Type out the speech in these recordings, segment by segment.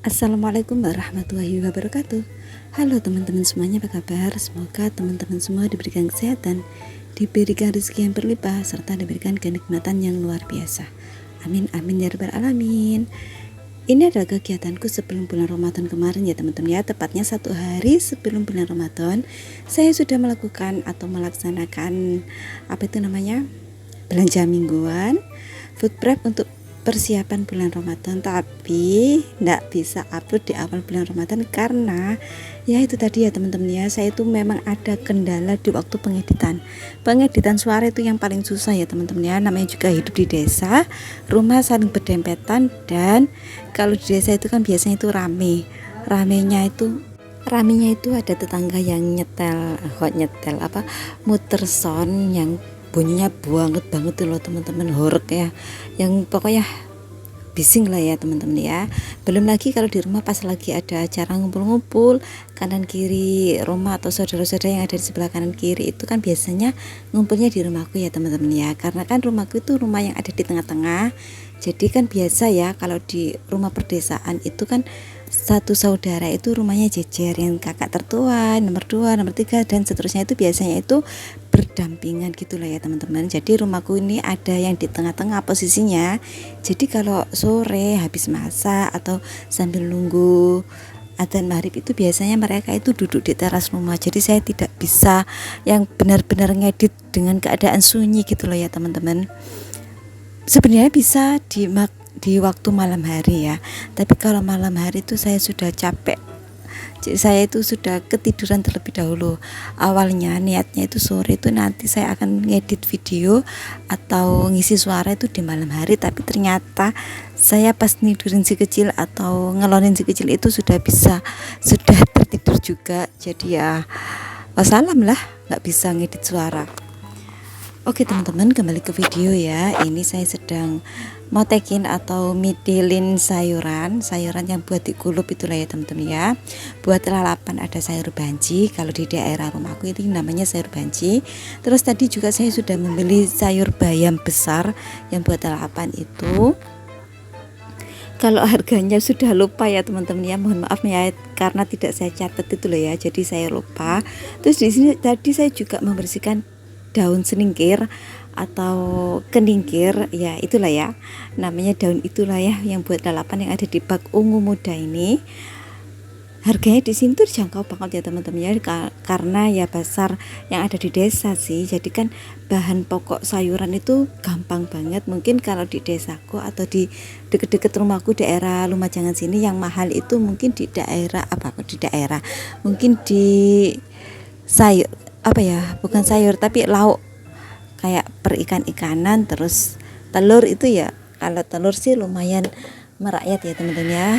Assalamualaikum warahmatullahi wabarakatuh. Halo teman-teman semuanya, apa kabar? Semoga teman-teman semua diberikan kesehatan, diberikan rezeki yang berlimpah, serta diberikan kenikmatan yang luar biasa. Amin amin ya rabbal alamin. Ini adalah kegiatanku sebelum bulan Ramadan kemarin ya teman-teman ya. Tepatnya 1 hari sebelum bulan Ramadan, saya sudah melakukan atau melaksanakan belanja mingguan, food prep untuk persiapan bulan Ramadan. Tapi tidak bisa upload di awal bulan Ramadan karena ya itu tadi ya teman-teman ya, saya itu memang ada kendala di waktu pengeditan suara. Itu yang paling susah ya teman-teman ya, namanya juga hidup di desa, rumah saling berdempetan, dan kalau di desa itu kan biasanya itu ramenya itu ada tetangga yang muter sound yang bunyinya banget tuh loh teman-teman, horek ya, yang pokoknya bising lah ya teman-teman ya. Belum lagi kalau di rumah pas lagi ada acara ngumpul-ngumpul, kanan kiri rumah atau saudara-saudara yang ada di sebelah kanan kiri itu kan biasanya ngumpulnya di rumahku ya teman-teman ya, karena kan rumahku itu rumah yang ada di tengah-tengah. Jadi kan biasa ya kalau di rumah perdesaan itu kan satu saudara itu rumahnya jejer, yang kakak tertua, nomor 2, nomor 3 dan seterusnya itu biasanya itu berdampingan gitulah ya teman-teman. Jadi rumahku ini ada yang di tengah-tengah posisinya. Jadi kalau sore habis masak atau sambil nunggu adzan maghrib itu biasanya mereka itu duduk di teras rumah. Jadi saya tidak bisa yang benar-benar ngedit dengan keadaan sunyi gitu loh ya teman-teman. Sebenarnya bisa di waktu malam hari ya, tapi kalau malam hari itu saya sudah capek, jadi saya itu sudah ketiduran terlebih dahulu. Awalnya niatnya itu sore itu nanti saya akan ngedit video atau ngisi suara itu di malam hari, tapi ternyata saya pas nidurin si kecil atau ngelonin si kecil itu sudah tertidur juga. Jadi ya wassalam lah, nggak bisa ngedit suara. Oke teman-teman, kembali ke video ya. Ini saya sedang mau tekin atau midilin sayuran yang buat digulup itulah ya teman-teman ya. Buat lalapan ada sayur banci, kalau di daerah rumahku itu namanya sayur banci. Terus tadi juga saya sudah membeli sayur bayam besar yang buat lalapan itu. Kalau harganya sudah lupa ya teman-teman ya, mohon maaf ya karena tidak saya catat itu loh ya, jadi saya lupa. Terus di sini tadi saya juga membersihkan daun seningkir atau keningkir ya, itulah ya namanya, daun itulah ya yang buat lalapan yang ada di bak ungu muda ini. Harganya di sini tuh dijangkau banget ya teman-teman ya, karena ya pasar yang ada di desa sih. Jadi kan bahan pokok sayuran itu gampang banget. Mungkin kalau di desaku atau di deket-deket rumahku daerah Lumajang sini yang mahal itu mungkin di daerah mungkin di sayur bukan sayur tapi lauk, kayak perikan-ikanan. Terus telur itu ya, kalau telur sih lumayan merakyat ya teman-teman ya.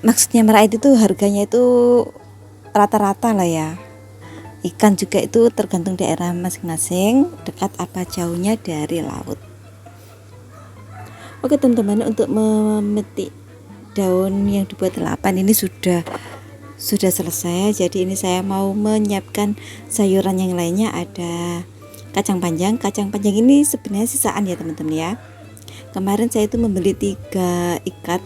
Maksudnya merakyat itu harganya itu rata-rata lah ya. Ikan juga itu tergantung daerah masing-masing, dekat apa jauhnya dari laut. Oke teman-teman, untuk memetik daun yang dibuat lalapan ini sudah selesai. Jadi ini saya mau menyiapkan sayuran yang lainnya. Ada kacang panjang ini sebenarnya sisaan ya teman-teman ya. Kemarin saya itu membeli 3 ikat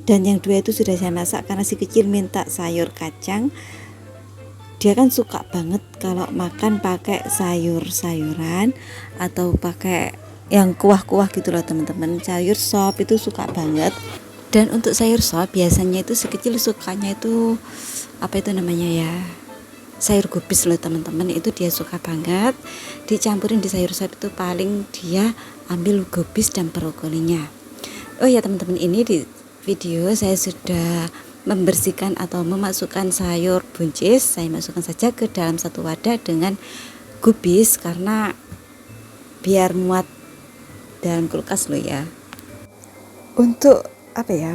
dan yang 2 itu sudah saya masak karena si kecil minta sayur kacang. Dia kan suka banget kalau makan pakai sayuran atau pakai yang kuah-kuah gitu loh teman-teman. Sayur sop itu suka banget. Dan untuk sayur sop biasanya itu si kecil sukanya itu sayur gubis loh teman-teman. Itu dia suka banget. Dicampurin di sayur sop itu paling dia ambil gubis dan brokolinya. Oh ya teman-teman, ini di video saya sudah membersihkan atau memasukkan sayur buncis. Saya masukkan saja ke dalam satu wadah dengan gubis karena biar muat dalam kulkas loh ya. Untuk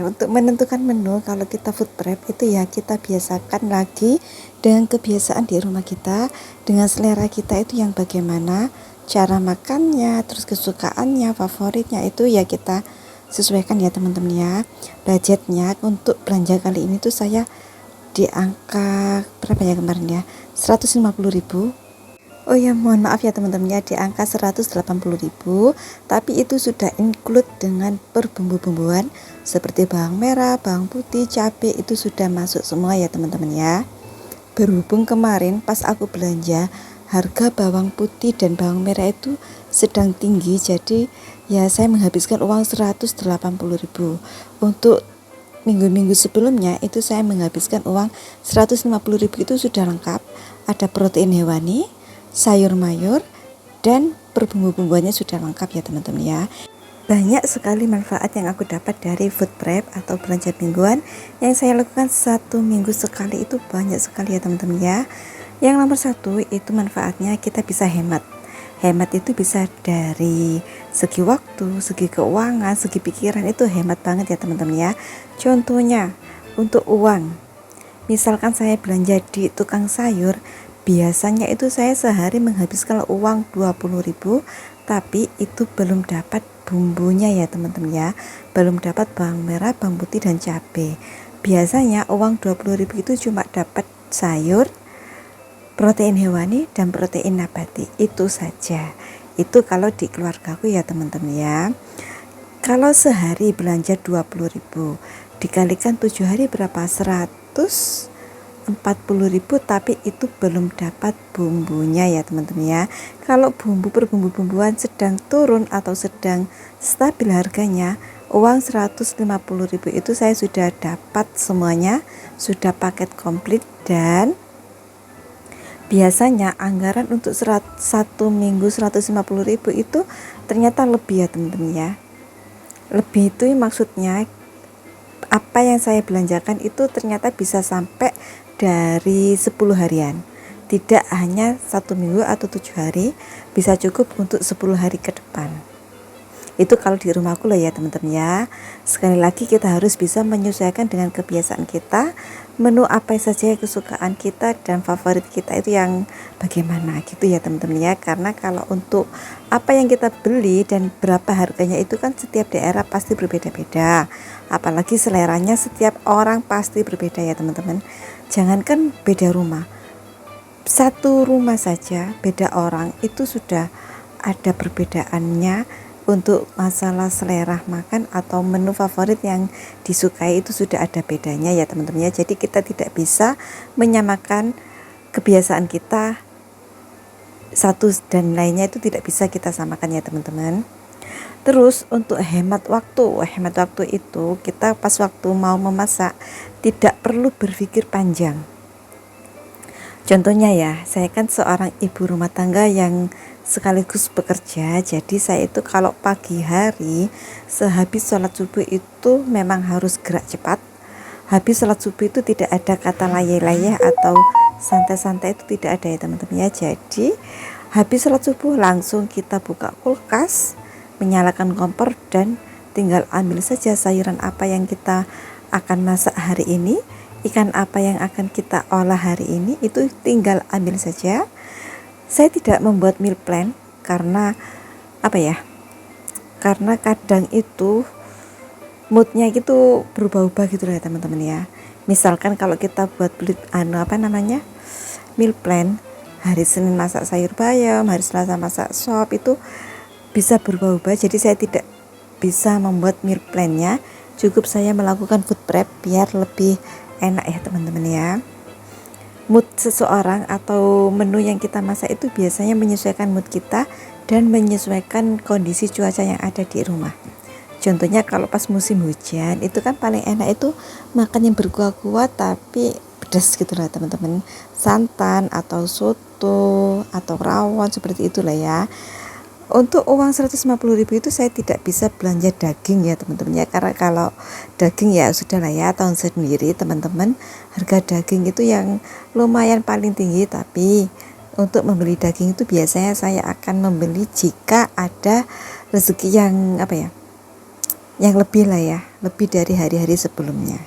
untuk menentukan menu kalau kita food prep itu ya kita biasakan lagi dengan kebiasaan di rumah kita, dengan selera kita itu yang bagaimana, cara makannya, terus kesukaannya, favoritnya itu ya kita sesuaikan ya teman-teman ya. Budgetnya untuk belanja kali ini tuh saya di angka berapa ya kemarin ya, 150.000. Oh ya, mohon maaf ya teman-teman ya, di angka 180.000, tapi itu sudah include dengan perbumbu-bumbuan seperti bawang merah, bawang putih, cabai, itu sudah masuk semua ya teman-teman ya. Berhubung kemarin pas aku belanja harga bawang putih dan bawang merah itu sedang tinggi, jadi ya saya menghabiskan uang 180.000. Untuk minggu-minggu sebelumnya itu saya menghabiskan uang 150.000, itu sudah lengkap, ada protein hewani, sayur mayur, dan perbumbu-bumbuannya sudah lengkap ya teman-teman ya. Banyak sekali manfaat yang aku dapat dari food prep atau belanja mingguan yang saya lakukan 1 minggu sekali, itu banyak sekali ya teman-teman ya. Yang nomor 1 itu manfaatnya kita bisa hemat. Hemat itu bisa dari segi waktu, segi keuangan, segi pikiran, itu hemat banget ya teman-teman ya. Contohnya untuk uang, misalkan saya belanja di tukang sayur, biasanya itu saya sehari menghabiskan uang 20.000, tapi itu belum dapat bumbunya ya teman-teman ya, belum dapat bawang merah, bawang putih, dan cabai. Biasanya uang 20.000 itu cuma dapat sayur, protein hewani, dan protein nabati, itu saja. Itu kalau di keluargaku ya teman-teman ya. Kalau sehari belanja 20.000 dikalikan 7 hari berapa? 140.000, tapi itu belum dapat bumbunya ya teman-teman ya. Kalau bumbu perbumbu-bumbuan sedang turun atau sedang stabil harganya, uang 150.000 itu saya sudah dapat semuanya, sudah paket komplit. Dan biasanya anggaran untuk 1 minggu 150.000 itu ternyata lebih ya teman-teman ya. Lebih itu maksudnya apa yang saya belanjakan itu ternyata bisa sampai dari 10 harian. Tidak hanya 1 minggu atau 7 hari, bisa cukup untuk 10 hari ke depan. Itu kalau di rumahku loh ya teman-teman ya. Sekali lagi kita harus bisa menyesuaikan dengan kebiasaan kita, menu apa saja kesukaan kita dan favorit kita itu yang bagaimana gitu ya teman-teman ya. Karena kalau untuk apa yang kita beli dan berapa harganya itu kan setiap daerah pasti berbeda-beda, apalagi seleranya setiap orang pasti berbeda ya teman-teman. Jangankan beda rumah, satu rumah saja beda orang itu sudah ada perbedaannya. Untuk masalah selera makan atau menu favorit yang disukai itu sudah ada bedanya ya teman-teman ya. Jadi kita tidak bisa menyamakan kebiasaan kita satu dan lainnya, itu tidak bisa kita samakan ya teman-teman. Terus untuk hemat waktu itu kita pas waktu mau memasak tidak perlu berpikir panjang. Contohnya ya, saya kan seorang ibu rumah tangga yang sekaligus bekerja, jadi saya itu kalau pagi hari sehabis sholat subuh itu memang harus gerak cepat. Habis sholat subuh itu tidak ada kata layeh-layeh atau santai-santai, itu tidak ada ya teman-teman ya. Jadi habis sholat subuh langsung kita buka kulkas, menyalakan kompor, dan tinggal ambil saja sayuran apa yang kita akan masak hari ini, ikan apa yang akan kita olah hari ini, itu tinggal ambil saja. Saya tidak membuat meal plan karena karena kadang itu moodnya gitu berubah-ubah gitu ya teman-teman ya. Misalkan kalau kita buat meal plan, hari Senin masak sayur bayam, hari Selasa masak sop, itu bisa berubah-ubah. Jadi saya tidak bisa membuat meal plan-nya, cukup saya melakukan food prep biar lebih enak ya teman-teman ya. Mood seseorang atau menu yang kita masak itu biasanya menyesuaikan mood kita dan menyesuaikan kondisi cuaca yang ada di rumah. Contohnya kalau pas musim hujan itu kan paling enak itu makan yang berkuah-kuah tapi pedas gitu lah teman-teman, santan atau soto atau rawon seperti itulah ya. Untuk uang 150.000 itu saya tidak bisa belanja daging ya teman-teman ya, karena kalau daging ya sudah lah ya, tahun sendiri teman-teman, harga daging itu yang lumayan paling tinggi. Tapi untuk membeli daging itu biasanya saya akan membeli jika ada rezeki yang apa ya, yang lebih lah ya, lebih dari hari-hari sebelumnya.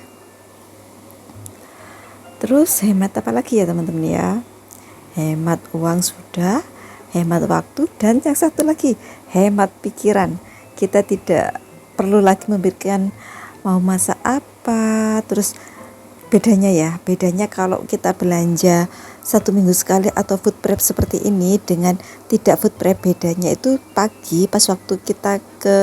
Terus hemat apa lagi ya teman-teman ya, hemat uang sudah, hemat waktu, dan yang satu lagi hemat pikiran. Kita tidak perlu lagi memikirkan mau masak apa. Terus bedanya kalau kita belanja 1 minggu sekali atau food prep seperti ini dengan tidak food prep, bedanya itu pagi pas waktu kita ke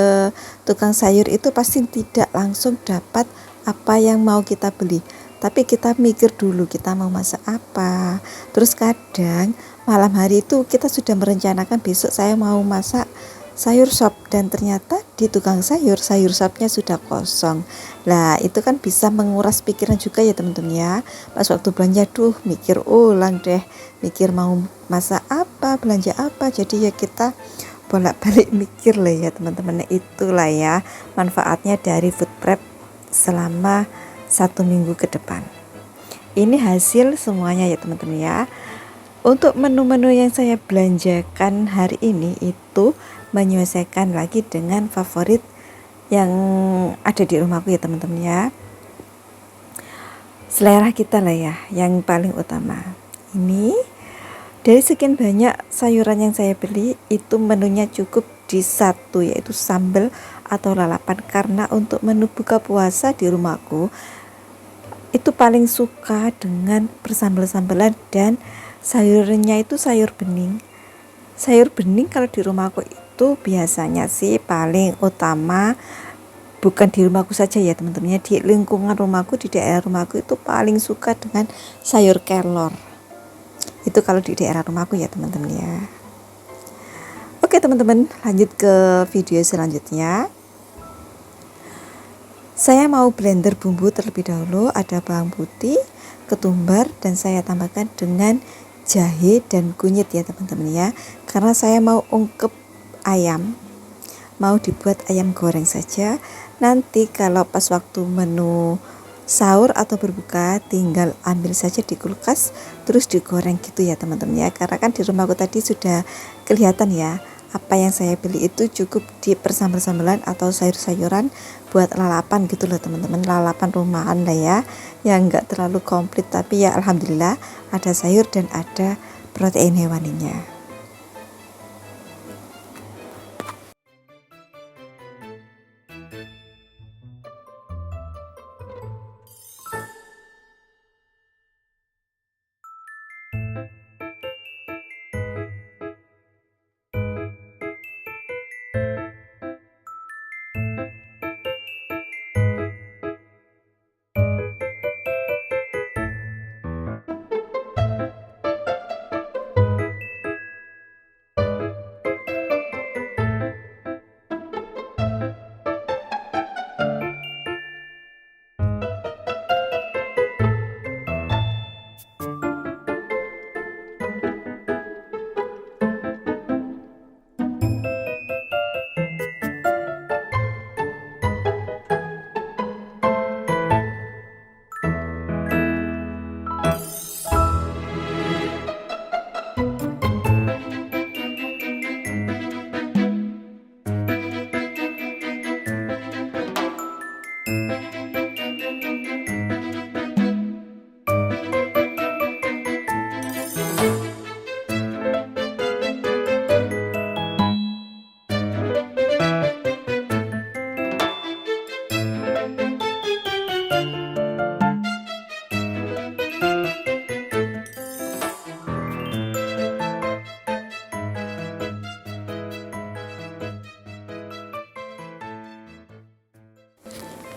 tukang sayur itu pasti tidak langsung dapat apa yang mau kita beli, tapi kita mikir dulu kita mau masak apa. Terus kadang malam hari itu kita sudah merencanakan besok saya mau masak sayur sop, dan ternyata di tukang sayur sopnya sudah kosong. Lah itu kan bisa menguras pikiran juga ya teman-teman ya. Pas waktu belanja mikir ulang deh, mikir mau masak apa, belanja apa. Jadi ya kita bolak-balik mikir lah ya teman-teman. Itulah ya manfaatnya dari food prep selama 1 minggu ke depan. Ini hasil semuanya ya teman-teman ya. Untuk menu-menu yang saya belanjakan hari ini itu menyesuaikan lagi dengan favorit yang ada di rumahku ya teman-teman ya. Selera kita lah ya yang paling utama. Ini dari sekian banyak sayuran yang saya beli, itu menunya cukup di satu, yaitu sambal atau lalapan. Karena untuk menu buka puasa di rumahku itu paling suka dengan bersambal-sambalan, dan sayurnya itu sayur bening. Sayur bening kalau di rumahku itu biasanya sih paling utama, bukan di rumahku saja ya teman-teman, di lingkungan rumahku, di daerah rumahku itu paling suka dengan sayur kelor. Itu kalau di daerah rumahku ya teman-teman ya. Oke teman-teman, lanjut ke video selanjutnya. Saya mau blender bumbu terlebih dahulu. Ada bawang putih, ketumbar, dan saya tambahkan dengan jahe dan kunyit ya teman-teman ya. Karena saya mau ungkep ayam, mau dibuat ayam goreng saja. Nanti kalau pas waktu menu sahur atau berbuka tinggal ambil saja di kulkas terus digoreng gitu ya teman-teman ya. Karena kan di rumahku tadi sudah kelihatan ya, apa yang saya beli itu cukup di persambal-sambalan atau sayur-sayuran buat lalapan gitu loh teman-teman, lalapan rumahan lah ya, yang enggak terlalu komplit, tapi ya alhamdulillah ada sayur dan ada protein hewaninya.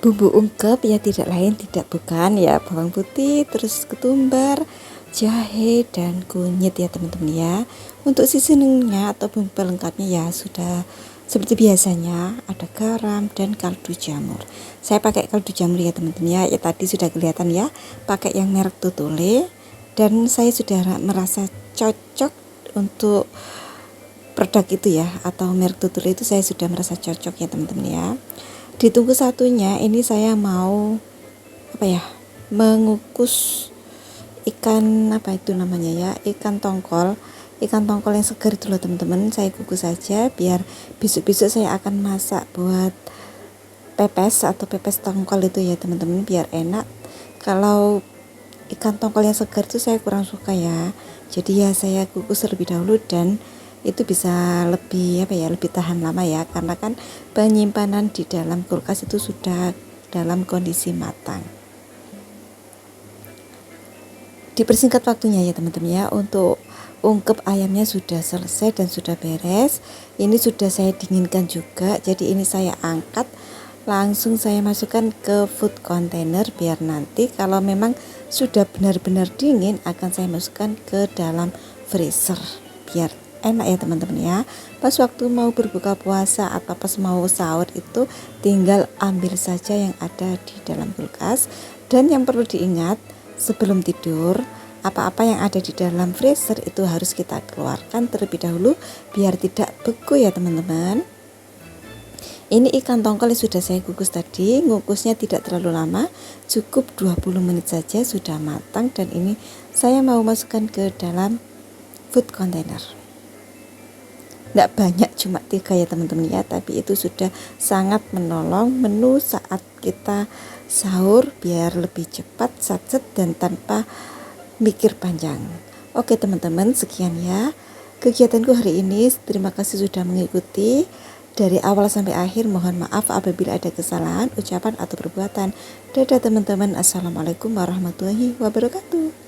Bumbu ungkep ya tidak lain tidak bukan ya bawang putih, terus ketumbar, jahe, dan kunyit ya teman-teman ya. Untuk seasoningnya atau bumbu pelengkapnya ya sudah seperti biasanya, ada garam dan kaldu jamur. Saya pakai kaldu jamur ya teman-teman ya, tadi sudah kelihatan ya, pakai yang merek Tutule, dan saya sudah merasa cocok untuk produk itu ya, atau merek Tutule itu saya sudah merasa cocok ya teman-teman ya. Ditunggu satunya, ini saya mau mengukus ikan, apa itu namanya ya, ikan tongkol ikan tongkol yang segar itu loh teman-teman, saya kukus saja biar besok-besok saya akan masak buat pepes atau pepes tongkol itu ya teman-teman, biar enak. Kalau ikan tongkol yang segar itu saya kurang suka ya, jadi ya saya kukus terlebih dahulu, dan itu bisa lebih lebih tahan lama ya, karena kan penyimpanan di dalam kulkas itu sudah dalam kondisi matang. Dipersingkat waktunya ya teman-teman ya. Untuk ungkep ayamnya sudah selesai dan sudah beres. Ini sudah saya dinginkan juga, jadi ini saya angkat langsung saya masukkan ke food container, biar nanti kalau memang sudah benar-benar dingin akan saya masukkan ke dalam freezer biar enak ya teman-teman ya. Pas waktu mau berbuka puasa atau pas mau sahur itu tinggal ambil saja yang ada di dalam kulkas. Dan yang perlu diingat, sebelum tidur apa-apa yang ada di dalam freezer itu harus kita keluarkan terlebih dahulu biar tidak beku ya teman-teman. Ini ikan tongkol yang sudah saya kukus tadi, ngukusnya tidak terlalu lama, cukup 20 menit saja sudah matang, dan ini saya mau masukkan ke dalam food container. Tidak banyak, cuma 3 ya teman-teman ya, tapi itu sudah sangat menolong menu saat kita sahur biar lebih cepat, satset, dan tanpa mikir panjang. Oke teman-teman, sekian ya kegiatanku hari ini. Terima kasih sudah mengikuti dari awal sampai akhir. Mohon maaf apabila ada kesalahan ucapan atau perbuatan. Dadah teman-teman. Assalamualaikum warahmatullahi wabarakatuh.